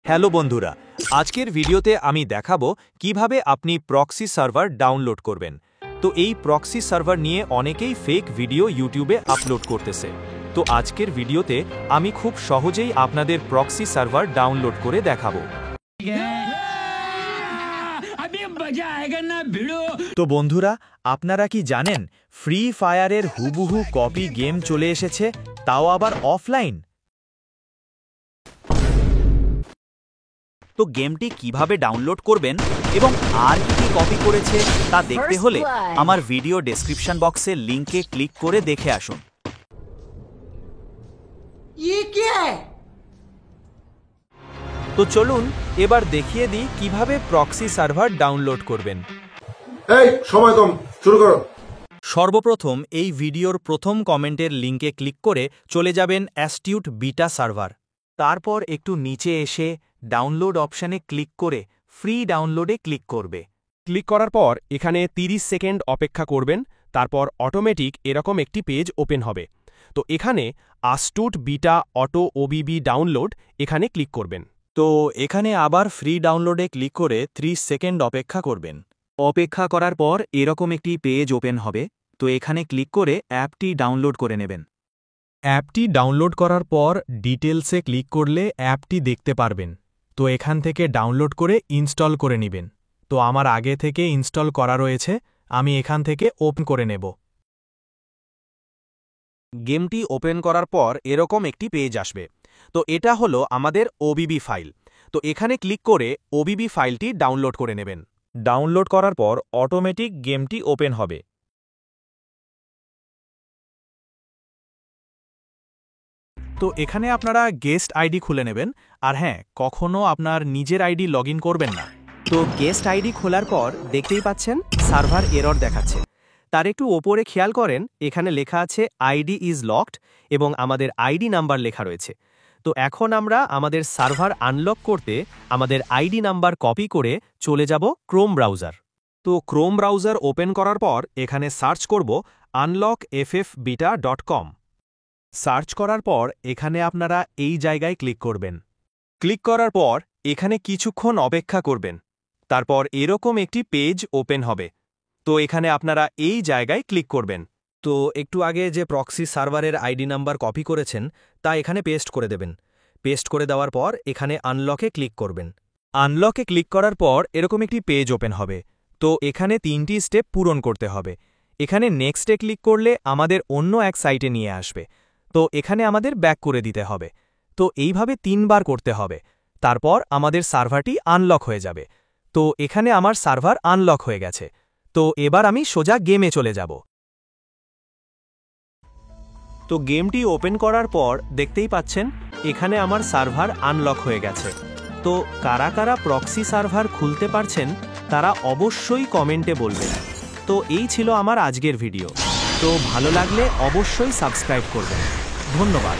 Hello বন্ধুরা, আজকের ভিডিওতে আমি দেখাবো কিভাবে আপনি প্রক্সি সার্ভার ডাউনলোড করবেন। তো এই প্রক্সি সার্ভার নিয়ে অনেকেই ফেক ভিডিও ইউটিউবে আপলোড করতেছে। তো আজকের ভিডিওতে আমি খুব সহজেই আপনাদের প্রক্সি সার্ভার ডাউনলোড করে দেখাবো। তো বন্ধুরা, আপনারা কি জানেন ফ্রি ফায়ারের হুবহু কপি গেম চলে এসেছে, তাও আবার অফলাইন? তো গেমটি কিভাবে ডাউনলোড করবেন এবং আর কি কপি করেছে তা দেখতে হলে আমার ভিডিও ডেসক্রিপশন বক্সে লিংকে ক্লিক করে দেখে আসুন। তো চলুন এবার দেখিয়ে দিই কিভাবে প্রক্সি সার্ভার ডাউনলোড করবেন। এই সময় কম, শুরু করো। সর্বপ্রথম এই ভিডিওর প্রথম কমেন্টের লিংকে ক্লিক করে চলে যাবেন অ্যাস্টিউট বিটা সার্ভার। তারপর একটু নিচে এসে ডাউনলোড অপশানে ক্লিক করে ফ্রি ডাউনলোডে ক্লিক করবে। ক্লিক করার পর এখানে 30 সেকেন্ড অপেক্ষা করবেন, তারপর অটোমেটিক এরকম একটি পেজ ওপেন হবে। তো এখানে astute beta auto OBB download এখানে ক্লিক করবেন। তো এখানে আবার ফ্রি ডাউনলোডে ক্লিক করে 30 সেকেন্ড অপেক্ষা করবেন। অপেক্ষা করার পর এরকম একটি পেজ ওপেন হবে। তো এখানে ক্লিক করে অ্যাপটি ডাউনলোড করে নেবেন। অ্যাপটি ডাউনলোড করার পর ডিটেলসে ক্লিক করলে অ্যাপটি দেখতে পারবেন। তো এখান থেকে ডাউনলোড করে ইনস্টল করে নেবেন। তো আমার আগে থেকে ইনস্টল করা রয়েছে, আমি এখান থেকে ওপেন করে নেব। গেমটি ওপেন করার পর এরকম একটি পেজ আসবে। তো এটা হলো আমাদের ওবিবি ফাইল। তো এখানে ক্লিক করে ওবিবি ফাইলটি ডাউনলোড করে নেবেন। ডাউনলোড করার পর অটোমেটিক গেমটি ওপেন হবে। তো এখানে আপনারা গেস্ট আইডি খুলে নেবেন। আর হ্যাঁ, কখনও আপনার নিজের আইডি লগ ইন করবেন না। তো গেস্ট আইডি খোলার পর দেখতেই পাচ্ছেন সার্ভার এরর দেখাচ্ছে। তার একটু ওপরে খেয়াল করেন, এখানে লেখা আছে আইডি ইজ লকড এবং আমাদের আইডি নাম্বার লেখা রয়েছে। তো এখন আমরা আমাদের সার্ভার আনলক করতে আমাদের আইডি নাম্বার কপি করে চলে যাব ক্রোম ব্রাউজার। তো ক্রোম ব্রাউজার ওপেন করার পর এখানে সার্চ করব unlockffbeta.com। সার্চ করার পর এখানে আপনারা এই জায়গায় ক্লিক করবেন। ক্লিক করার পর এখানে কিছুক্ষণ অপেক্ষা করবেন। তারপর এরকম একটি পেজ ওপেন হবে। তো এখানে আপনারা এই জায়গায় ক্লিক করবেন। তো একটু আগে যে প্রক্সি সার্ভারের আইডি নাম্বার কপি করেছেন তা এখানে পেস্ট করে দেবেন। পেস্ট করে দেওয়ার পর এখানে আনলকে ক্লিক করবেন। আনলকে ক্লিক করার পর এরকম একটি পেজ ওপেন হবে। তো এখানে 3টি স্টেপ পূরণ করতে হবে। এখানে নেক্সটে ক্লিক করলে আমাদের অন্য এক সাইটে নিয়ে আসবে। তো এখানে আমাদের ব্যাক করে দিতে হবে। তো এইভাবে 3 বার করতে হবে। তারপর আমাদের সার্ভারটি আনলক হয়ে যাবে। তো এখানে আমার সার্ভার আনলক হয়ে গেছে। তো এবার আমি সোজা গেমে চলে যাব। তো গেমটি ওপেন করার পর দেখতেই পাচ্ছেন এখানে আমার সার্ভার আনলক হয়ে গেছে। তো কারা কারা প্রক্সি সার্ভার খুলতে পারছেন তারা অবশ্যই কমেন্টে বলবেন। তো এই ছিল আমার আজকের ভিডিও। তো ভালো লাগলে অবশ্যই সাবস্ক্রাইব করবেন। ধন্যবাদ।